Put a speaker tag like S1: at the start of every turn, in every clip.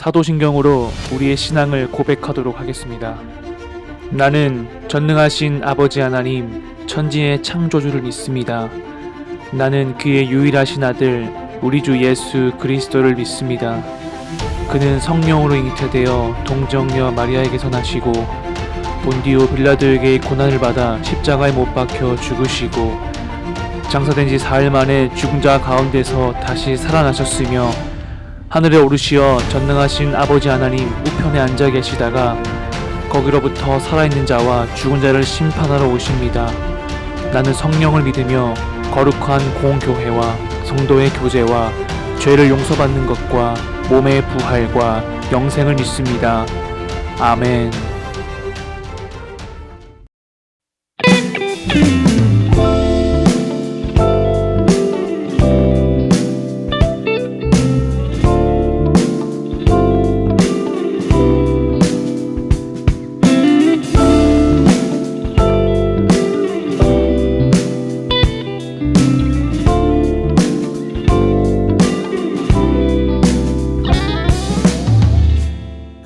S1: 사도신경으로 우리의 신앙을 고백하도록 하겠습니다. 나는 전능하신 아버지 하나님, 천지의 창조주를 믿습니다. 나는 그의 유일하신 아들, 우리 주 예수 그리스도를 믿습니다. 그는 성령으로 잉태되어 동정녀 마리아에게서 나시고 본디오 빌라도에게 고난을 받아 십자가에 못 박혀 죽으시고 장사된 지 4일 만에 죽은 자 가운데서 다시 살아나셨으며 하늘에 오르시어 전능하신 아버지 하나님 우편에 앉아 계시다가 거기로부터 살아있는 자와 죽은 자를 심판하러 오십니다. 나는 성령을 믿으며 거룩한 공교회와 성도의 교제와 죄를 용서받는 것과 몸의 부활과 영생을 믿습니다. 아멘.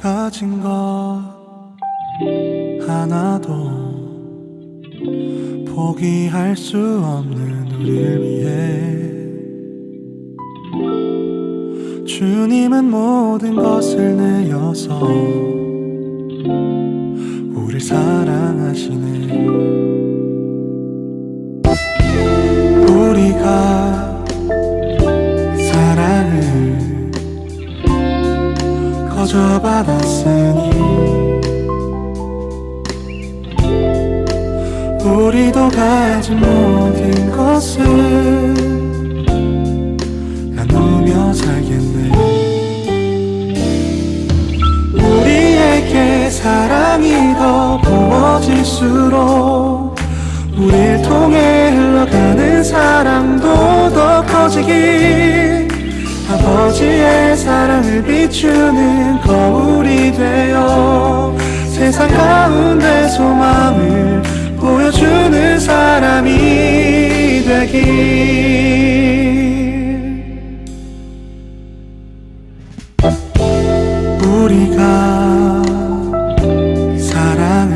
S2: 가진 것 하나도 포기할 수 없는 우리를 위해 주님은 모든 것을 내어서 우릴 사랑하시네. 우리가 사랑을 거저 받았으니 우리도 가진 모든 것을 나누며 살겠네. 우리에게 사랑이 더 부어질수록 우릴 통해 흘러가는 사랑도 더 커지길, 아버지의 사랑을 비추는 거울이 되어 세상 가운데 소망을 보여주는 사람이 되길. 우리가 사랑을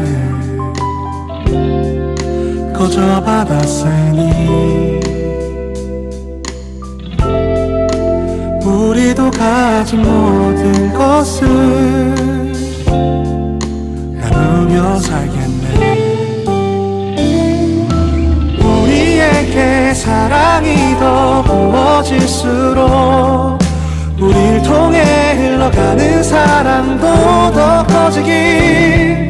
S2: 거저 받았으니 우리도 가진 모든 것을 나누며 살겠네. 우리에게 사랑이 더 부어질수록 우릴 통해 흘러가는 사랑도 더 커지길,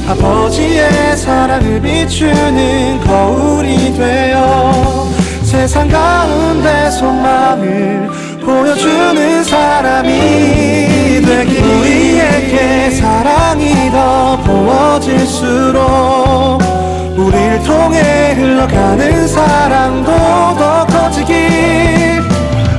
S2: 아버지의 사랑을 비추는 거울이 되어 세상 가운데 소망을 보여주는 사람이 되길. 우리에게 사랑이 더 부어질수록 우릴 통해 흘러가는 사랑도 더 커지길,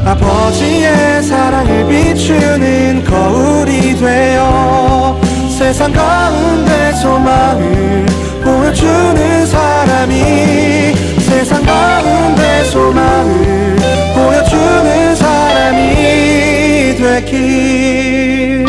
S2: 아버지의 사랑을 비추는 거울이 되어 세상 가운데 소망을 보여주는 사람이, 세상 가운데 소망을 보여주는 사람이 되길.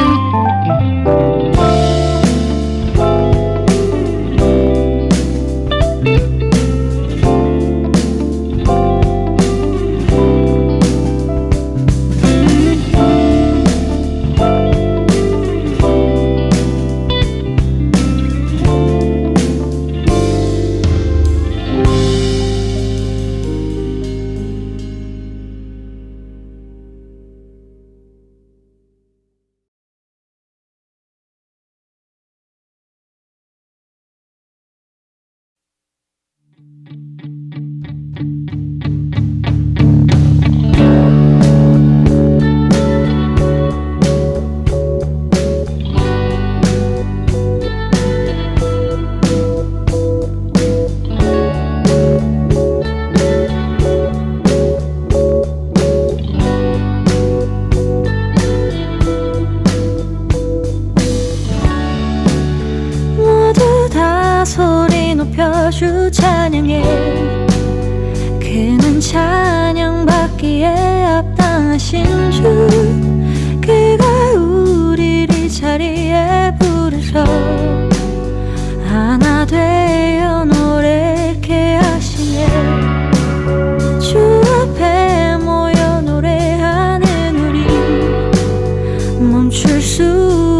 S3: 주 찬양해. 그는 찬양받기에 합당하신 주, 그가 되어 노래케 하시네. 주 앞에 모여 노래하는 우리, 멈출 수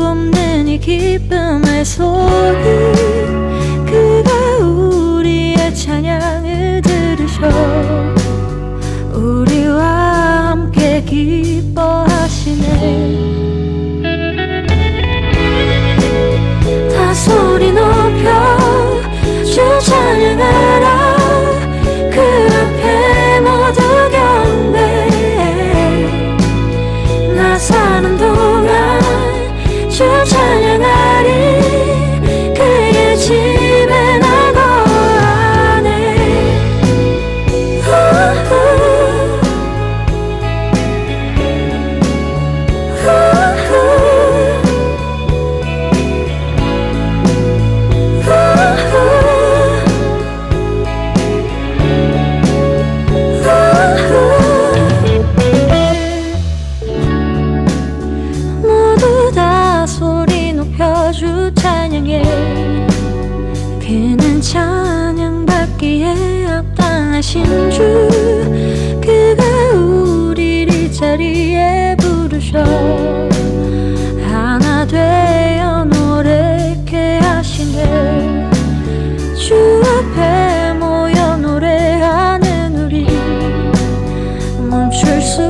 S3: 없는 이 기쁨의 소리, 그가 우리의 찬양을 들으셔 우리와 함께 기뻐하시네. 다 소리 높여 주 찬양하라. 그 앞에 모두 경배해. 나 사는 동안 주 찬양하리. 그의 집에 나 거하네. 모두 다 소리 높여 주 찬양해. 그는 찬양받기에 합당하신 주, 그가 우리를 이 자리에 부르셔 하나 되어 노래케 하시네. 주 앞에 모여 노래하는 우리, 멈출 수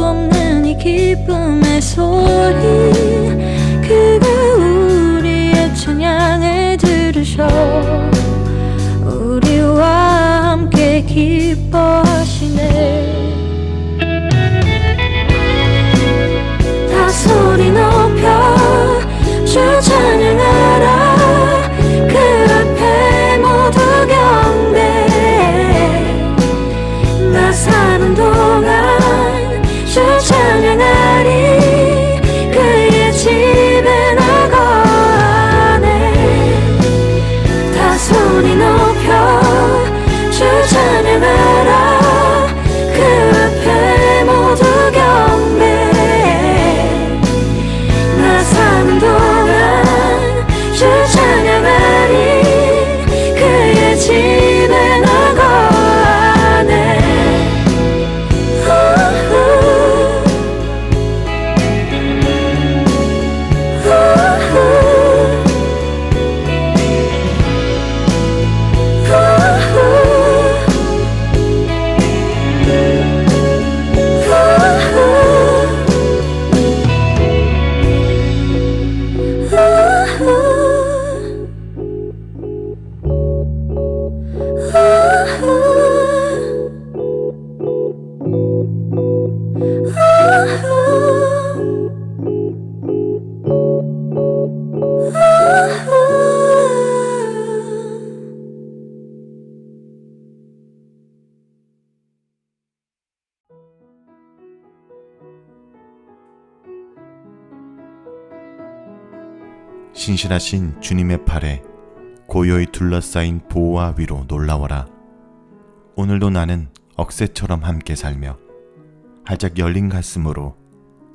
S3: 없는 이 기쁨의 소리, 그가 우리의 찬양을 들으셔 우리와 함께 기뻐하시네. 다 소리 높여 주 찬양하라. 그 앞에 모두 경배해. 나 사는 동안 주 찬양하리. 그의 집에 나 거하네. 다 소리 높여 주 찬양하라. 그 앞에 모두 경배해. 나 사는 동안 주 찬양하리. 그의 집에 나 거하네.
S4: 신실하신 주님의 팔에 고요히 둘러싸인 보호와 위로 놀라워라. 오늘도 나는 억새처럼 함께 살며 활짝 열린 가슴으로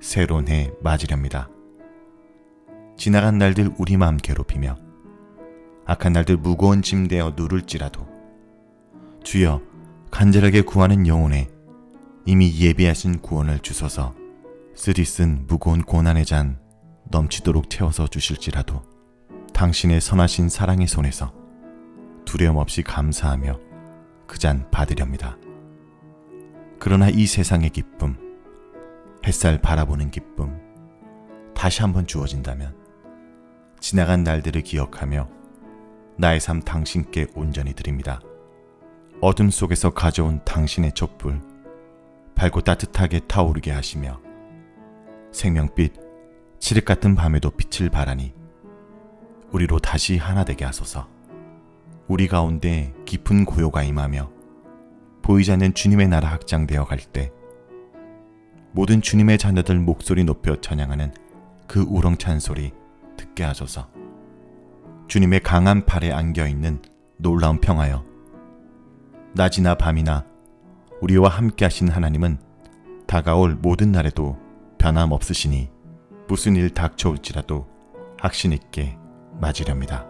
S4: 새로운 해 맞으렵니다. 지나간 날들 우리 마음 괴롭히며 악한 날들 무거운 짐 되어 누를지라도 주여 간절하게 구하는 영혼에 이미 예비하신 구원을 주소서. 쓰디쓴 무거운 고난의 잔 넘치도록 채워서 주실지라도 당신의 선하신 사랑의 손에서 두려움 없이 감사하며 그 잔 받으렵니다. 그러나 이 세상의 기쁨, 햇살 바라보는 기쁨, 다시 한번 주어진다면 지나간 날들을 기억하며 나의 삶 당신께 온전히 드립니다. 어둠 속에서 가져온 당신의 촛불, 밝고 따뜻하게 타오르게 하시며 생명빛, 칠흑 같은 밤에도 빛을 발하니 우리로 다시 하나 되게 하소서. 우리 가운데 깊은 고요가 임하며 보이지 않는 주님의 나라 확장되어 갈 때 모든 주님의 자녀들 목소리 높여 찬양하는 그 우렁찬 소리 듣게 하소서. 주님의 강한 팔에 안겨있는 놀라운 평화여, 낮이나 밤이나 우리와 함께 하신 하나님은 다가올 모든 날에도 변함없으시니 무슨 일 닥쳐올지라도 확신 있게 맞으렵니다.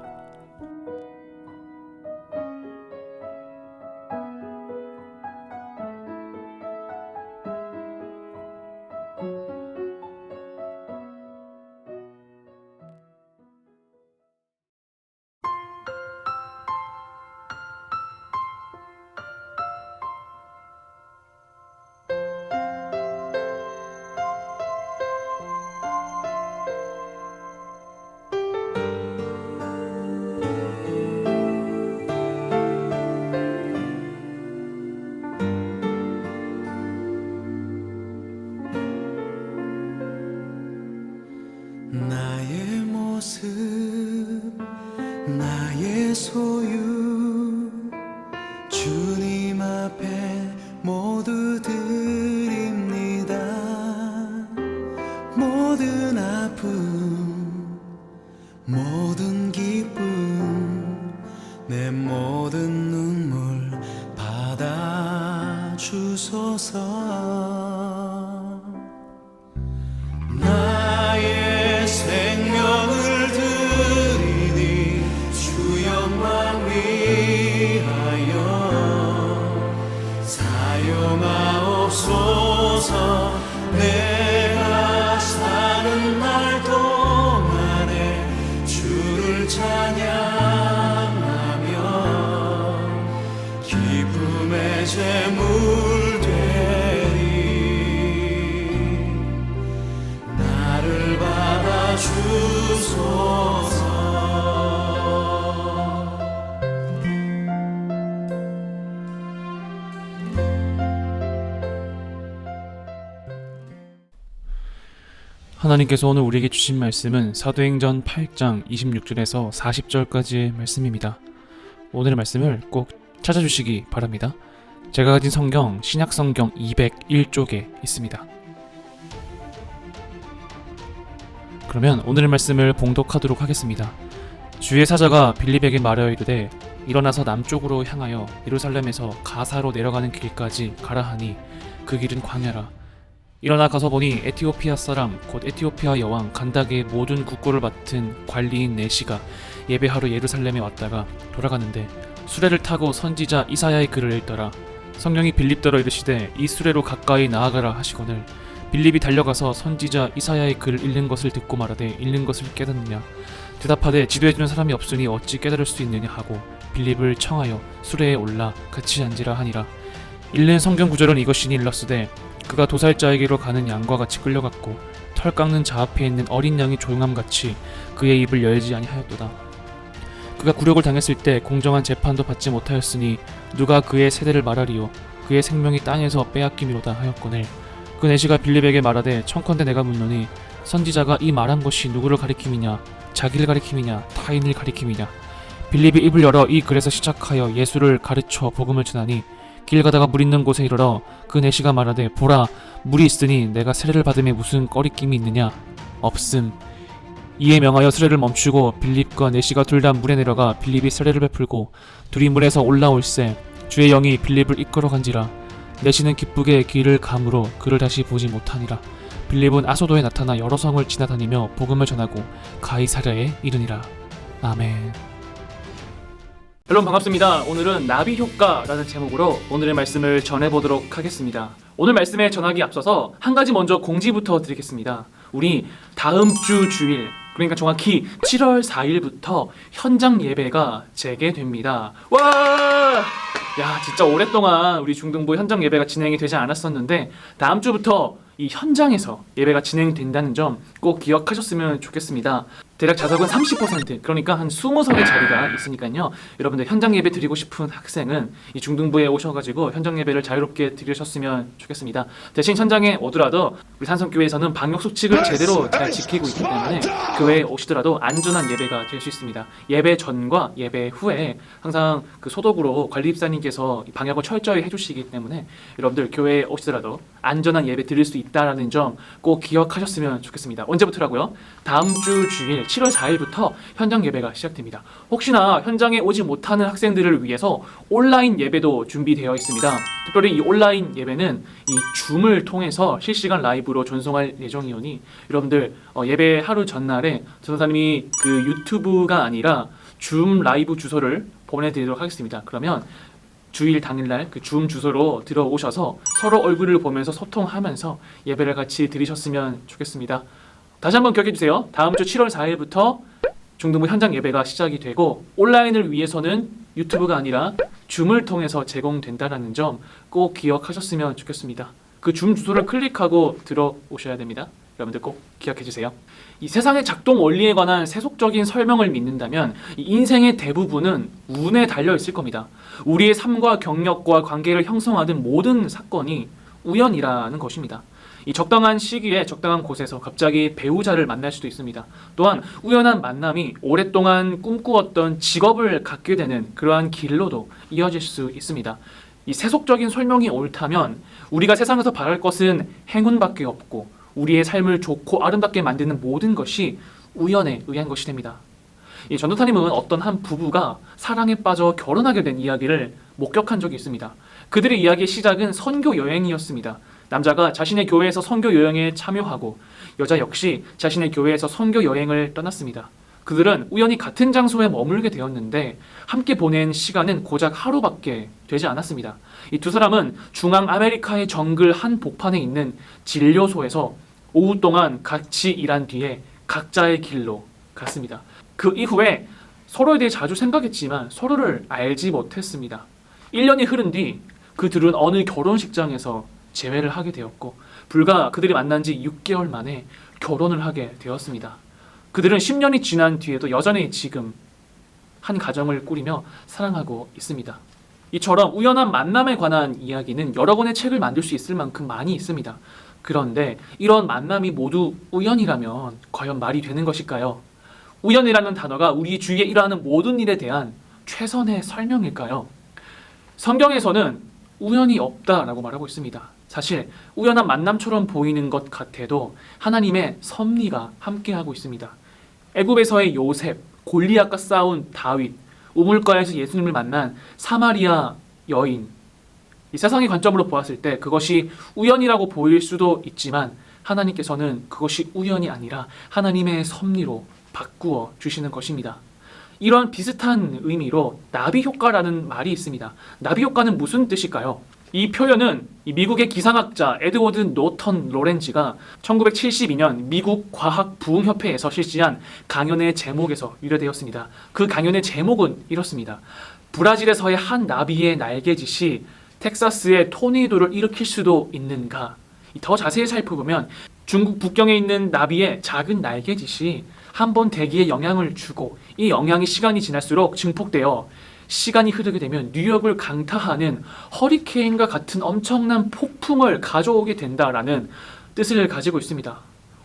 S2: 주소서. 나의 생명을 드리니 주 영광 위하여 사용하옵소서. 내가 사는 날 동안에 주를 찬양하며 기쁨의 제물 되리. 나를 받아 주소서.
S1: 하나님께서 오늘 우리에게 주신 말씀은 사도행전 8장 26절에서 40절까지의 말씀입니다. 오늘의 말씀을 꼭 찾아주시기 바랍니다. 제가 가진 성경 신약성경 201쪽에 있습니다. 그러면 오늘의 말씀을 봉독하도록 하겠습니다. 주의 사자가 빌립에게 말하여 이르되 일어나서 남쪽으로 향하여 예루살렘에서 가사로 내려가는 길까지 가라 하니 그 길은 광야라. 일어나 가서 보니 에티오피아 사람 곧 에티오피아 여왕 간닥의 모든 국고를 맡은 관리인 내시가 예배하러 예루살렘에 왔다가 돌아가는데 수레를 타고 선지자 이사야의 글을 읽더라. 성령이 빌립더러 이르시되 이 수레로 가까이 나아가라 하시거늘 빌립이 달려가서 선지자 이사야의 글을 읽는 것을 듣고 말하되 읽는 것을 깨닫느냐. 대답하되 지도해주는 사람이 없으니 어찌 깨달을 수 있느냐 하고 빌립을 청하여 수레에 올라 같이 앉으라 하니라. 읽는 성경 구절은 이것이니 일렀으되 그가 도살자에게로 가는 양과 같이 끌려갔고 털 깎는 자 앞에 있는 어린 양이 조용함같이 그의 입을 열지 아니하였도다. 그가 굴욕을 당했을 때 공정한 재판도 받지 못하였으니 누가 그의 세대를 말하리요. 그의 생명이 땅에서 빼앗김이로다 하였거늘 그 내시가 빌립에게 말하되 청컨대 내가 묻노니 선지자가 이 말한 것이 누구를 가리킴이냐 자기를 가리킴이냐 타인을 가리킴이냐. 빌립이 입을 열어 이 글에서 시작하여 예수를 가르쳐 복음을 전하니 길 가다가 물 있는 곳에 이르러 그 내시가 말하되 보라 물이 있으니 내가 세례를 받음에 무슨 꺼리낌이 있느냐. 없음. 이에 명하여 수레를 멈추고 빌립과 내시가 둘 다 물에 내려가 빌립이 세례를 베풀고 둘이 물에서 올라올새 주의 영이 빌립을 이끌어간지라. 내시는 기쁘게 길을 감으로 그를 다시 보지 못하니라. 빌립은 아소도에 나타나 여러 성을 지나다니며 복음을 전하고 가이사랴에 이르니라. 아멘. 여러분 반갑습니다. 오늘은 나비 효과라는 제목으로 오늘의 말씀을 전해보도록 하겠습니다. 오늘 말씀에 전하기 앞서서 한 가지 먼저 공지부터 드리겠습니다. 우리 다음 주 주일, 그러니까 정확히 7월 4일부터 현장 예배가 재개됩니다. 와! 야, 진짜 오랫동안 우리 중등부 현장 예배가 진행이 되지 않았었는데 다음 주부터 이 현장에서 예배가 진행된다는 점 꼭 기억하셨으면 좋겠습니다. 대략 좌석은 30%, 그러니까 한 20석의 자리가 있으니까요. 여러분들 현장 예배 드리고 싶은 학생은 이 중등부에 오셔가지고 현장 예배를 자유롭게 드리셨으면 좋겠습니다. 대신 현장에 오더라도 우리 산성교회에서는 방역 수칙을 제대로 잘 지키고 있기 때문에 교회에 오시더라도 안전한 예배가 될 수 있습니다. 예배 전과 예배 후에 항상 그 소독으로 관리입사님께서 방역을 철저히 해주시기 때문에 여러분들 교회에 오시더라도 안전한 예배 드릴 수 있다는 점 꼭 기억하셨으면 좋겠습니다. 언제부터라고요? 다음 주 주일 7월 4일부터 현장 예배가 시작됩니다. 혹시나 현장에 오지 못하는 학생들을 위해서 온라인 예배도 준비되어 있습니다. 특별히 이 온라인 예배는 이 줌을 통해서 실시간 라이브로 전송할 예정이오니 여러분들 예배 하루 전날에 전도사님이 그 유튜브가 아니라 줌 라이브 주소를 보내드리도록 하겠습니다. 그러면 주일 당일날 그 줌 주소로 들어오셔서 서로 얼굴을 보면서 소통하면서 예배를 같이 드리셨으면 좋겠습니다. 다시 한번 기억해주세요. 다음 주 7월 4일부터 중등부 현장 예배가 시작이 되고 온라인을 위해서는 유튜브가 아니라 줌을 통해서 제공된다는 점 꼭 기억하셨으면 좋겠습니다. 그 줌 주소를 클릭하고 들어오셔야 됩니다. 여러분들 꼭 기억해주세요. 이 세상의 작동 원리에 관한 세속적인 설명을 믿는다면 이 인생의 대부분은 운에 달려있을 겁니다. 우리의 삶과 경력과 관계를 형성하는 모든 사건이 우연이라는 것입니다. 이 적당한 시기에 적당한 곳에서 갑자기 배우자를 만날 수도 있습니다. 또한 우연한 만남이 오랫동안 꿈꾸었던 직업을 갖게 되는 그러한 길로도 이어질 수 있습니다. 이 세속적인 설명이 옳다면 우리가 세상에서 바랄 것은 행운밖에 없고 우리의 삶을 좋고 아름답게 만드는 모든 것이 우연에 의한 것이 됩니다. 이 전도사님은 어떤 한 부부가 사랑에 빠져 결혼하게 된 이야기를 목격한 적이 있습니다. 그들의 이야기의 시작은 선교 여행이었습니다. 남자가 자신의 교회에서 선교 여행에 참여하고 여자 역시 자신의 교회에서 선교 여행을 떠났습니다. 그들은 우연히 같은 장소에 머물게 되었는데 함께 보낸 시간은 고작 하루밖에 되지 않았습니다. 이 두 사람은 중앙 아메리카의 정글 한 복판에 있는 진료소에서 오후 동안 같이 일한 뒤에 각자의 길로 갔습니다. 그 이후에 서로에 대해 자주 생각했지만 서로를 알지 못했습니다. 1년이 흐른 뒤 그 둘은 어느 결혼식장에서 재회를 하게 되었고 불과 그들이 만난 지 6개월 만에 결혼을 하게 되었습니다. 그들은 10년이 지난 뒤에도 여전히 지금 한 가정을 꾸리며 사랑하고 있습니다. 이처럼 우연한 만남에 관한 이야기는 여러 권의 책을 만들 수 있을 만큼 많이 있습니다. 그런데 이런 만남이 모두 우연이라면 과연 말이 되는 것일까요? 우연이라는 단어가 우리 주위에 일어나는 모든 일에 대한 최선의 설명일까요? 성경에서는 우연이 없다라고 말하고 있습니다. 사실 우연한 만남처럼 보이는 것 같아도 하나님의 섭리가 함께하고 있습니다. 애굽에서의 요셉, 골리앗과 싸운 다윗, 우물가에서 예수님을 만난 사마리아 여인. 이 세상의 관점으로 보았을 때 그것이 우연이라고 보일 수도 있지만 하나님께서는 그것이 우연이 아니라 하나님의 섭리로 바꾸어 주시는 것입니다. 이런 비슷한 의미로 나비 효과라는 말이 있습니다. 나비 효과는 무슨 뜻일까요? 이 표현은 미국의 기상학자 에드워드 노턴 로렌지가 1972년 미국 과학부흥협회에서 실시한 강연의 제목에서 유래되었습니다. 그 강연의 제목은 이렇습니다. 브라질에서의 한 나비의 날개짓이 텍사스의 토네이도를 일으킬 수도 있는가? 더 자세히 살펴보면 중국 북경에 있는 나비의 작은 날개짓이 한번 대기에 영향을 주고 이 영향이 시간이 지날수록 증폭되어 시간이 흐르게 되면 뉴욕을 강타하는 허리케인과 같은 엄청난 폭풍을 가져오게 된다라는 뜻을 가지고 있습니다.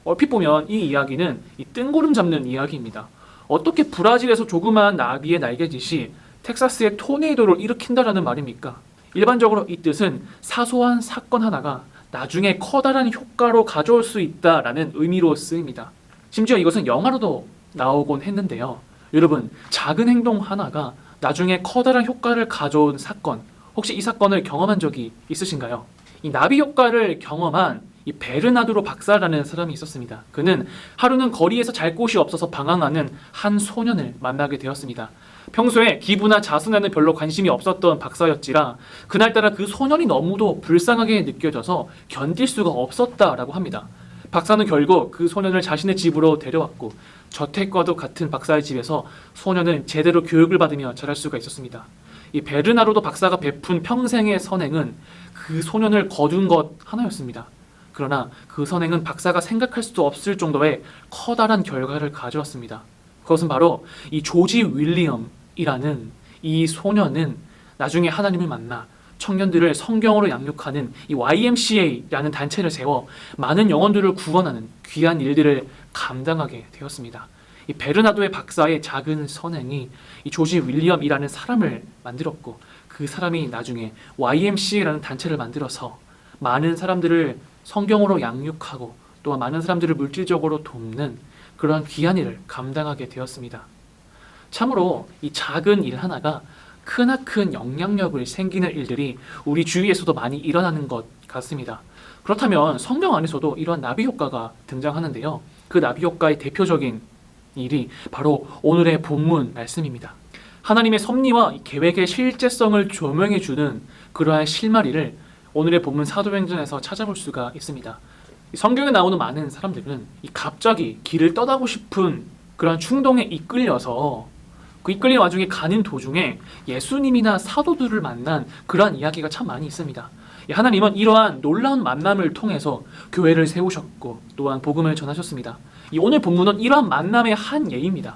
S1: 얼핏 보면 이 이야기는 이 뜬구름 잡는 이야기입니다. 어떻게 브라질에서 조그마한 나비의 날개짓이 텍사스의 토네이도를 일으킨다라는 말입니까? 일반적으로 이 뜻은 사소한 사건 하나가 나중에 커다란 효과로 가져올 수 있다라는 의미로 쓰입니다. 심지어 이것은 영화로도 나오곤 했는데요. 여러분, 작은 행동 하나가 나중에 커다란 효과를 가져온 사건, 혹시 이 사건을 경험한 적이 있으신가요? 이 나비 효과를 경험한 이 베르나두로 박사라는 사람이 있었습니다. 그는 하루는 거리에서 잘 곳이 없어서 방황하는 한 소년을 만나게 되었습니다. 평소에 기부나 자선에는 별로 관심이 없었던 박사였지라 그날따라 그 소년이 너무도 불쌍하게 느껴져서 견딜 수가 없었다라고 합니다. 박사는 결국 그 소년을 자신의 집으로 데려왔고 저택과도 같은 박사의 집에서 소년은 제대로 교육을 받으며 자랄 수가 있었습니다. 이 베르나르도 박사가 베푼 평생의 선행은 그 소년을 거둔 것 하나였습니다. 그러나 그 선행은 박사가 생각할 수도 없을 정도의 커다란 결과를 가져왔습니다. 그것은 바로 이 조지 윌리엄이라는 이 소년은 나중에 하나님을 만나 청년들을 성경으로 양육하는 이 YMCA라는 단체를 세워 많은 영혼들을 구원하는 귀한 일들을 감당하게 되었습니다. 이 베르나도의 박사의 작은 선행이 이 조지 윌리엄이라는 사람을 만들었고 그 사람이 나중에 YMCA라는 단체를 만들어서 많은 사람들을 성경으로 양육하고 또한 많은 사람들을 물질적으로 돕는 그러한 귀한 일을 감당하게 되었습니다. 참으로 이 작은 일 하나가 크나큰 영향력을 생기는 일들이 우리 주위에서도 많이 일어나는 것 같습니다. 그렇다면 성경 안에서도 이러한 나비 효과가 등장하는데요. 그 나비 효과의 대표적인 일이 바로 오늘의 본문 말씀입니다. 하나님의 섭리와 계획의 실제성을 조명해주는 그러한 실마리를 오늘의 본문 사도행전에서 찾아볼 수가 있습니다. 성경에 나오는 많은 사람들은 갑자기 길을 떠나고 싶은 그런 충동에 이끌려서 그 이끌린 와중에 가는 도중에 예수님이나 사도들을 만난 그러한 이야기가 참 많이 있습니다. 하나님은 이러한 놀라운 만남을 통해서 교회를 세우셨고 또한 복음을 전하셨습니다. 오늘 본문은 이러한 만남의 한 예입니다.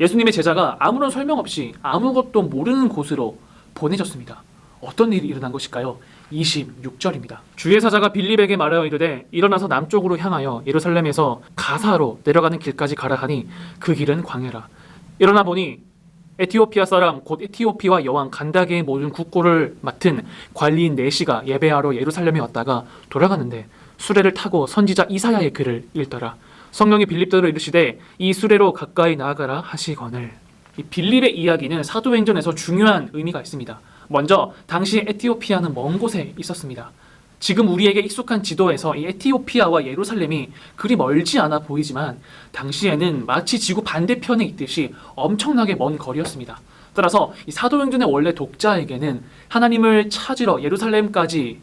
S1: 예수님의 제자가 아무런 설명 없이 아무것도 모르는 곳으로 보내졌습니다. 어떤 일이 일어난 것일까요? 26절입니다. 주의 사자가 빌립에게 말하여 이르되 일어나서 남쪽으로 향하여 예루살렘에서 가사로 내려가는 길까지 가라 하니 그 길은 광야라. 일어나 보니 에티오피아 사람 곧 에티오피아 여왕 간다게의 모든 국고를 맡은 관리인 네시가 예배하러 예루살렘에 왔다가 돌아가는데 수레를 타고 선지자 이사야의 글을 읽더라. 성령이 빌립더러 이르시되 이 수레로 가까이 나아가라 하시거늘. 이 빌립의 이야기는 사도행전에서 중요한 의미가 있습니다. 먼저 당시 에티오피아는 먼 곳에 있었습니다. 지금 우리에게 익숙한 지도에서 이 에티오피아와 예루살렘이 그리 멀지 않아 보이지만 당시에는 마치 지구 반대편에 있듯이 엄청나게 먼 거리였습니다. 따라서 이 사도행전의 원래 독자에게는 하나님을 찾으러 예루살렘까지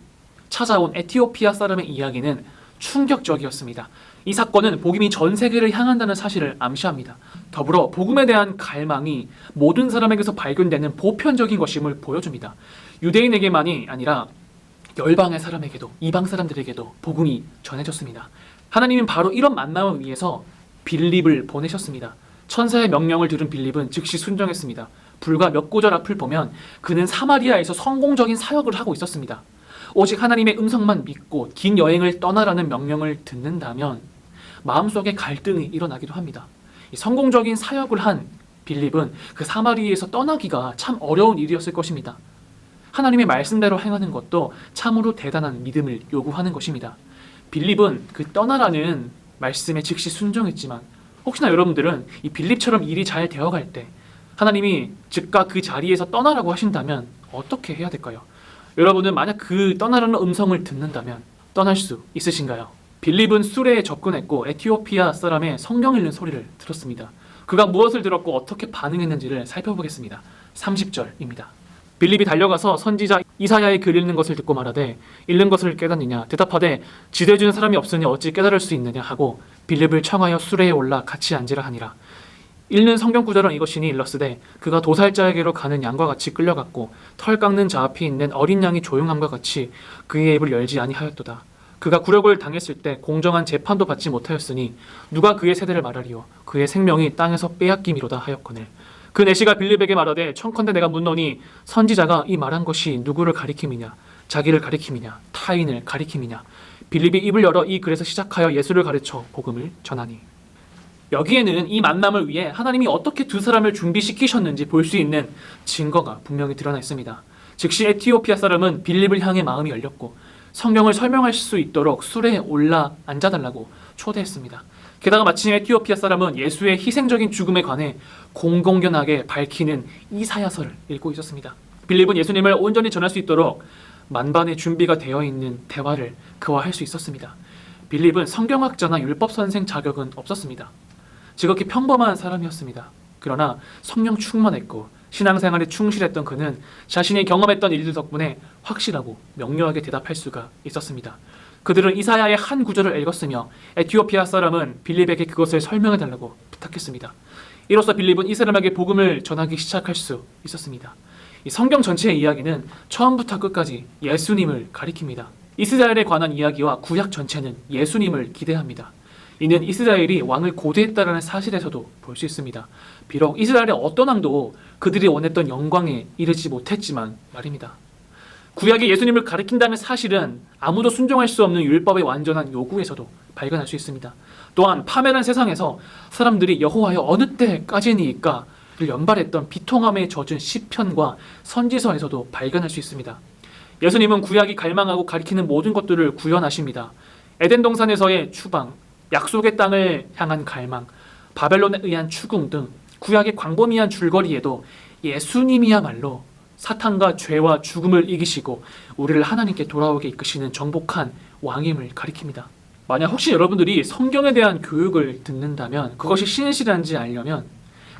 S1: 찾아온 에티오피아 사람의 이야기는 충격적이었습니다. 이 사건은 복음이 전 세계를 향한다는 사실을 암시합니다. 더불어 복음에 대한 갈망이 모든 사람에게서 발견되는 보편적인 것임을 보여줍니다. 유대인에게만이 아니라 열방의 사람에게도, 이방 사람들에게도 복음이 전해졌습니다. 하나님은 바로 이런 만남을 위해서 빌립을 보내셨습니다. 천사의 명령을 들은 빌립은 즉시 순종했습니다. 불과 몇 구절 앞을 보면 그는 사마리아에서 성공적인 사역을 하고 있었습니다. 오직 하나님의 음성만 믿고 긴 여행을 떠나라는 명령을 듣는다면 마음속에 갈등이 일어나기도 합니다. 이 성공적인 사역을 한 빌립은 그 사마리아에서 떠나기가 참 어려운 일이었을 것입니다. 하나님의 말씀대로 행하는 것도 참으로 대단한 믿음을 요구하는 것입니다. 빌립은 그 떠나라는 말씀에 즉시 순종했지만 혹시나 여러분들은 이 빌립처럼 일이 잘 되어갈 때 하나님이 즉각 그 자리에서 떠나라고 하신다면 어떻게 해야 될까요? 여러분은 만약 그 떠나라는 음성을 듣는다면 떠날 수 있으신가요? 빌립은 수레에 접근했고 에티오피아 사람의 성경 읽는 소리를 들었습니다. 그가 무엇을 들었고 어떻게 반응했는지를 살펴보겠습니다. 30절입니다. 빌립이 달려가서 선지자 이사야의 글 읽는 것을 듣고 말하되 읽는 것을 깨닫느냐 대답하되 지도해주는 사람이 없으니 어찌 깨달을 수 있느냐 하고 빌립을 청하여 수레에 올라 같이 앉으라 하니라. 읽는 성경 구절은 이것이니 일러스되 그가 도살자에게로 가는 양과 같이 끌려갔고 털 깎는 자 앞에 있는 어린 양이 조용함과 같이 그의 입을 열지 아니하였도다. 그가 굴욕을 당했을 때 공정한 재판도 받지 못하였으니 누가 그의 세대를 말하리요 그의 생명이 땅에서 빼앗김이로다 하였거늘. 그 내시가 빌립에게 말하되 청컨대 내가 묻노니 선지자가 이 말한 것이 누구를 가리킴이냐 자기를 가리킴이냐 타인을 가리킴이냐. 빌립이 입을 열어 이 글에서 시작하여 예수를 가르쳐 복음을 전하니. 여기에는 이 만남을 위해 하나님이 어떻게 두 사람을 준비시키셨는지 볼 수 있는 증거가 분명히 드러나 있습니다. 즉시 에티오피아 사람은 빌립을 향해 마음이 열렸고 성경을 설명할 수 있도록 수레에 올라 앉아달라고 초대했습니다. 게다가 마침 에티오피아 사람은 예수의 희생적인 죽음에 관해 공공연하게 밝히는 이사야서를 읽고 있었습니다. 빌립은 예수님을 온전히 전할 수 있도록 만반의 준비가 되어 있는 대화를 그와 할 수 있었습니다. 빌립은 성경학자나 율법 선생 자격은 없었습니다. 지극히 평범한 사람이었습니다. 그러나 성령 충만했고 신앙생활에 충실했던 그는 자신이 경험했던 일들 덕분에 확실하고 명료하게 대답할 수가 있었습니다. 그들은 이사야의 한 구절을 읽었으며 에티오피아 사람은 빌립에게 그것을 설명해달라고 부탁했습니다. 이로써 빌립은 이 사람에게 복음을 전하기 시작할 수 있었습니다. 이 성경 전체의 이야기는 처음부터 끝까지 예수님을 가리킵니다. 이스라엘에 관한 이야기와 구약 전체는 예수님을 기대합니다. 이는 이스라엘이 왕을 고대했다라는 사실에서도 볼 수 있습니다. 비록 이스라엘의 어떤 왕도 그들이 원했던 영광에 이르지 못했지만 말입니다. 구약이 예수님을 가리킨다는 사실은 아무도 순종할 수 없는 율법의 완전한 요구에서도 발견할 수 있습니다. 또한 파멸한 세상에서 사람들이 여호와여 어느 때까지니까를 연발했던 비통함에 젖은 시편과 선지서에서도 발견할 수 있습니다. 예수님은 구약이 갈망하고 가리키는 모든 것들을 구현하십니다. 에덴 동산에서의 추방, 약속의 땅을 향한 갈망, 바벨론에 의한 추궁 등 구약의 광범위한 줄거리에도 예수님이야말로 사탄과 죄와 죽음을 이기시고 우리를 하나님께 돌아오게 이끄시는 정복한 왕임을 가리킵니다. 만약 혹시 여러분들이 성경에 대한 교육을 듣는다면 그것이 신실한지 알려면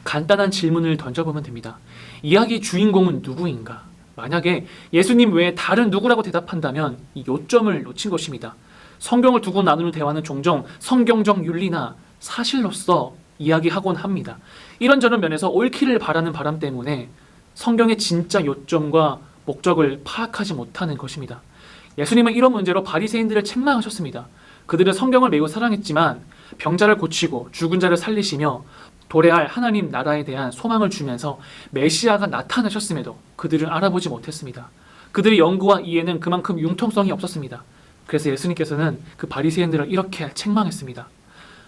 S1: 간단한 질문을 던져보면 됩니다. 이야기의 주인공은 누구인가? 만약에 예수님 외에 다른 누구라고 대답한다면 이 요점을 놓친 것입니다. 성경을 두고 나누는 대화는 종종 성경적 윤리나 사실로서 이야기하곤 합니다. 이런저런 면에서 옳기를 바라는 바람 때문에 성경의 진짜 요점과 목적을 파악하지 못하는 것입니다. 예수님은 이런 문제로 바리새인들을 책망하셨습니다. 그들은 성경을 매우 사랑했지만 병자를 고치고 죽은 자를 살리시며 도래할 하나님 나라에 대한 소망을 주면서 메시아가 나타나셨음에도 그들은 알아보지 못했습니다. 그들의 연구와 이해는 그만큼 융통성이 없었습니다. 그래서 예수님께서는 그 바리새인들을 이렇게 책망했습니다.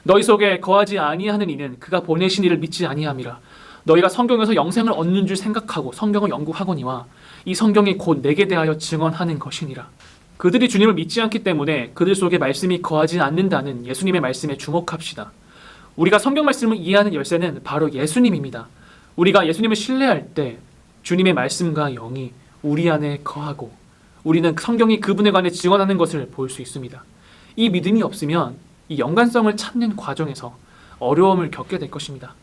S1: 너희 속에 거하지 아니하는 이는 그가 보내신 이를 믿지 아니함이라. 너희가 성경에서 영생을 얻는 줄 생각하고 성경을 연구하거니와 이 성경이 곧 내게 대하여 증언하는 것이니라. 그들이 주님을 믿지 않기 때문에 그들 속에 말씀이 거하지 않는다는 예수님의 말씀에 주목합시다. 우리가 성경 말씀을 이해하는 열쇠는 바로 예수님입니다. 우리가 예수님을 신뢰할 때 주님의 말씀과 영이 우리 안에 거하고 우리는 성경이 그분에 관해 증언하는 것을 볼 수 있습니다. 이 믿음이 없으면 이 연관성을 찾는 과정에서 어려움을 겪게 될 것입니다.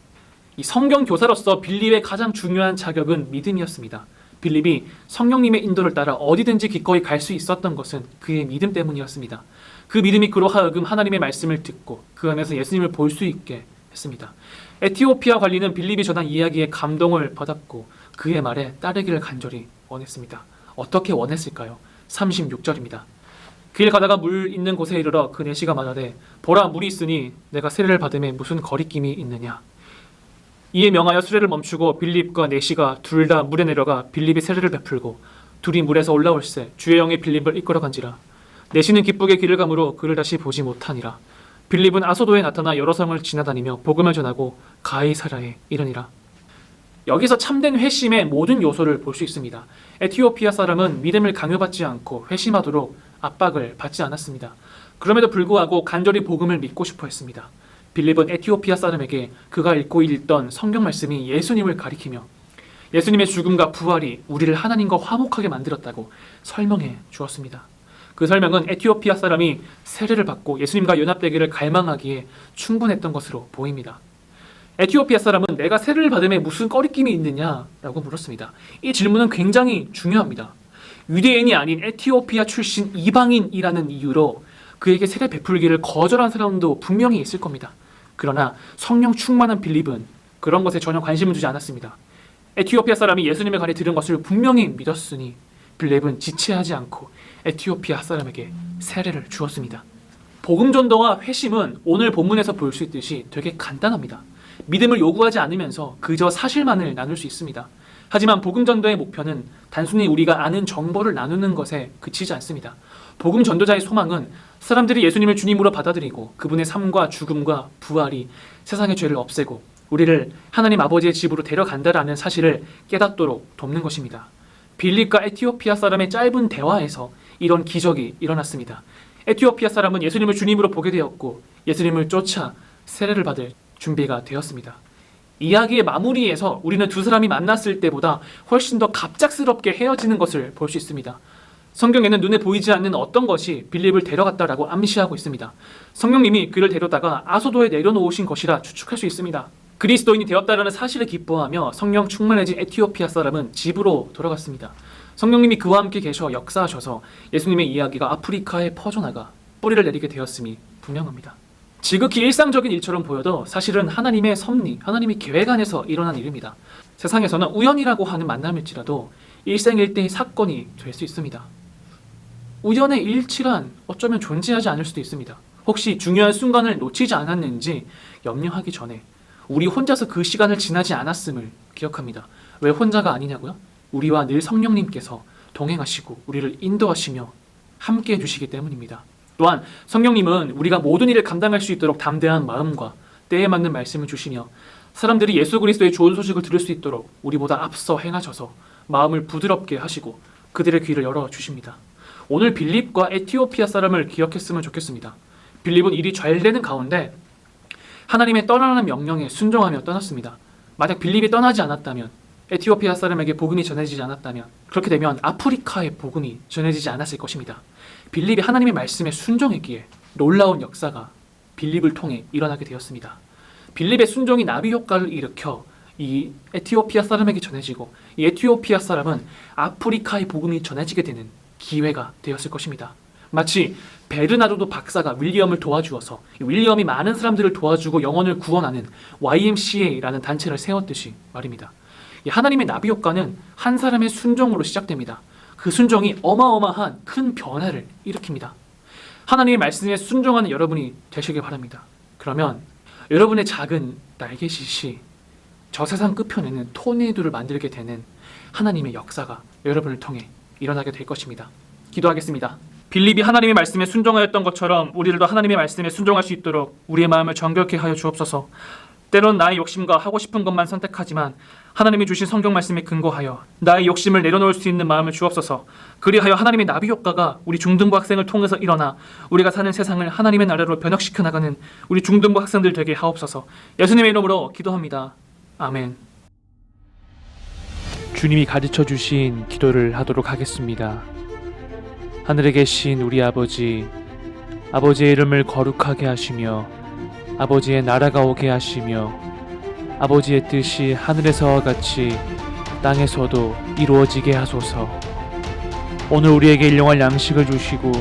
S1: 이 성경 교사로서 빌립의 가장 중요한 자격은 믿음이었습니다. 빌립이 성령님의 인도를 따라 어디든지 기꺼이 갈 수 있었던 것은 그의 믿음 때문이었습니다. 그 믿음이 그로 하여금 하나님의 말씀을 듣고 그 안에서 예수님을 볼 수 있게 했습니다. 에티오피아 관리는 빌립이 전한 이야기에 감동을 받았고 그의 말에 따르기를 간절히 원했습니다. 어떻게 원했을까요? 36절입니다. 길 가다가 물 있는 곳에 이르러 그 내시가 말하되 보라 물이 있으니 내가 세례를 받음에 무슨 거리낌이 있느냐. 이에 명하여 수레를 멈추고 빌립과 내시가 둘 다 물에 내려가 빌립이 세례를 베풀고 둘이 물에서 올라올세 주의 영이 빌립을 이끌어간지라. 내시는 기쁘게 길을 가므로 그를 다시 보지 못하니라. 빌립은 아소도에 나타나 여러 성을 지나다니며 복음을 전하고 가이사랴에 이르니라. 여기서 참된 회심의 모든 요소를 볼 수 있습니다. 에티오피아 사람은 믿음을 강요받지 않고 회심하도록 압박을 받지 않았습니다. 그럼에도 불구하고 간절히 복음을 믿고 싶어 했습니다. 빌립은 에티오피아 사람에게 그가 읽던 성경 말씀이 예수님을 가리키며 예수님의 죽음과 부활이 우리를 하나님과 화목하게 만들었다고 설명해 주었습니다. 그 설명은 에티오피아 사람이 세례를 받고 예수님과 연합되기를 갈망하기에 충분했던 것으로 보입니다. 에티오피아 사람은 내가 세례를 받음에 무슨 꺼리낌이 있느냐라고 물었습니다. 이 질문은 굉장히 중요합니다. 유대인이 아닌 에티오피아 출신 이방인이라는 이유로 그에게 세례 베풀기를 거절한 사람도 분명히 있을 겁니다. 그러나 성령 충만한 빌립은 그런 것에 전혀 관심을 두지 않았습니다. 에티오피아 사람이 예수님에 관해 들은 것을 분명히 믿었으니 빌립은 지체하지 않고 에티오피아 사람에게 세례를 주었습니다. 복음 전도와 회심은 오늘 본문에서 볼 수 있듯이 되게 간단합니다. 믿음을 요구하지 않으면서 그저 사실만을 나눌 수 있습니다. 하지만 복음 전도의 목표는 단순히 우리가 아는 정보를 나누는 것에 그치지 않습니다. 복음 전도자의 소망은 사람들이 예수님을 주님으로 받아들이고 그분의 삶과 죽음과 부활이 세상의 죄를 없애고 우리를 하나님 아버지의 집으로 데려간다라는 사실을 깨닫도록 돕는 것입니다. 빌립과 에티오피아 사람의 짧은 대화에서 이런 기적이 일어났습니다. 에티오피아 사람은 예수님을 주님으로 보게 되었고 예수님을 쫓아 세례를 받을 준비가 되었습니다. 이야기의 마무리에서 우리는 두 사람이 만났을 때보다 훨씬 더 갑작스럽게 헤어지는 것을 볼 수 있습니다. 성경에는 눈에 보이지 않는 어떤 것이 빌립을 데려갔다라고 암시하고 있습니다. 성령님이 그를 데려다가 아소도에 내려놓으신 것이라 추측할 수 있습니다. 그리스도인이 되었다라는 사실을 기뻐하며 성령 충만해진 에티오피아 사람은 집으로 돌아갔습니다. 성령님이 그와 함께 계셔 역사하셔서 예수님의 이야기가 아프리카에 퍼져나가 뿌리를 내리게 되었음이 분명합니다. 지극히 일상적인 일처럼 보여도 사실은 하나님의 섭리, 하나님의 계획 안에서 일어난 일입니다. 세상에서는 우연이라고 하는 만남일지라도 일생일대의 사건이 될 수 있습니다. 우연의 일치란 어쩌면 존재하지 않을 수도 있습니다. 혹시 중요한 순간을 놓치지 않았는지 염려하기 전에 우리 혼자서 그 시간을 지나지 않았음을 기억합니다. 왜 혼자가 아니냐고요? 우리와 늘 성령님께서 동행하시고 우리를 인도하시며 함께 해주시기 때문입니다. 또한 성령님은 우리가 모든 일을 감당할 수 있도록 담대한 마음과 때에 맞는 말씀을 주시며 사람들이 예수 그리스도의 좋은 소식을 들을 수 있도록 우리보다 앞서 행하셔서 마음을 부드럽게 하시고 그들의 귀를 열어주십니다. 오늘 빌립과 에티오피아 사람을 기억했으면 좋겠습니다. 빌립은 일이 잘 되는 가운데 하나님의 떠나라는 명령에 순종하며 떠났습니다. 만약 빌립이 떠나지 않았다면 에티오피아 사람에게 복음이 전해지지 않았다면 그렇게 되면 아프리카의 복음이 전해지지 않았을 것입니다. 빌립이 하나님의 말씀에 순종했기에 놀라운 역사가 빌립을 통해 일어나게 되었습니다. 빌립의 순종이 나비 효과를 일으켜 이 에티오피아 사람에게 전해지고 이 에티오피아 사람은 아프리카의 복음이 전해지게 되는 기회가 되었을 것입니다. 마치 베르나르도 박사가 윌리엄을 도와주어서 윌리엄이 많은 사람들을 도와주고 영혼을 구원하는 YMCA라는 단체를 세웠듯이 말입니다. 이 하나님의 나비 효과는 한 사람의 순종으로 시작됩니다. 그 순종이 어마어마한 큰 변화를 일으킵니다. 하나님의 말씀에 순종하는 여러분이 되시길 바랍니다. 그러면 여러분의 작은 날개짓이 저 세상 끝편에는 토네이도를 만들게 되는 하나님의 역사가 여러분을 통해 일어나게 될 것입니다. 기도하겠습니다. 빌립이 하나님의 말씀에 순종하였던 것처럼 우리들도 하나님의 말씀에 순종할 수 있도록 우리의 마음을 정결케 하여 주옵소서. 때론 나의 욕심과 하고 싶은 것만 선택하지만 하나님이 주신 성경 말씀에 근거하여 나의 욕심을 내려놓을 수 있는 마음을 주옵소서. 그리하여 하나님의 나비 효과가 우리 중등부 학생을 통해서 일어나 우리가 사는 세상을 하나님의 나라로 변혁시켜 나가는 우리 중등부 학생들 되게 하옵소서. 예수님의 이름으로 기도합니다. 아멘. 주님이 가르쳐 주신 기도를 하도록 하겠습니다. 하늘에 계신 우리 아버지, 아버지의 이름을 거룩하게 하시며 아버지의 나라가 오게 하시며 아버지의 뜻이 하늘에서와 같이 땅에서도 이루어지게 하소서. 오늘 우리에게 일용할 양식을 주시고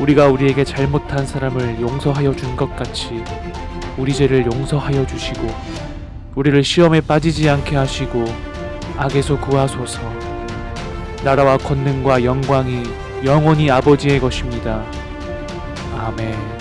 S1: 우리가 우리에게 잘못한 사람을 용서하여 준 것 같이 우리 죄를 용서하여 주시고 우리를 시험에 빠지지 않게 하시고 악에서 구하소서. 나라와 권능과 영광이 영원히 아버지의 것입니다. 아멘.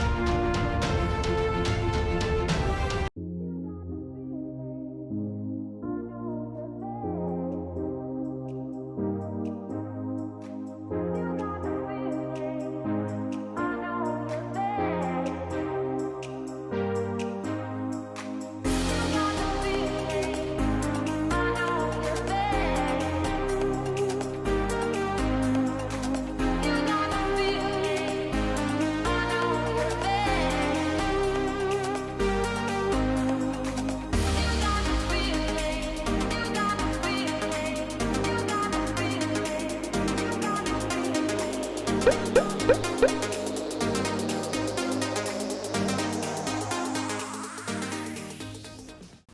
S3: You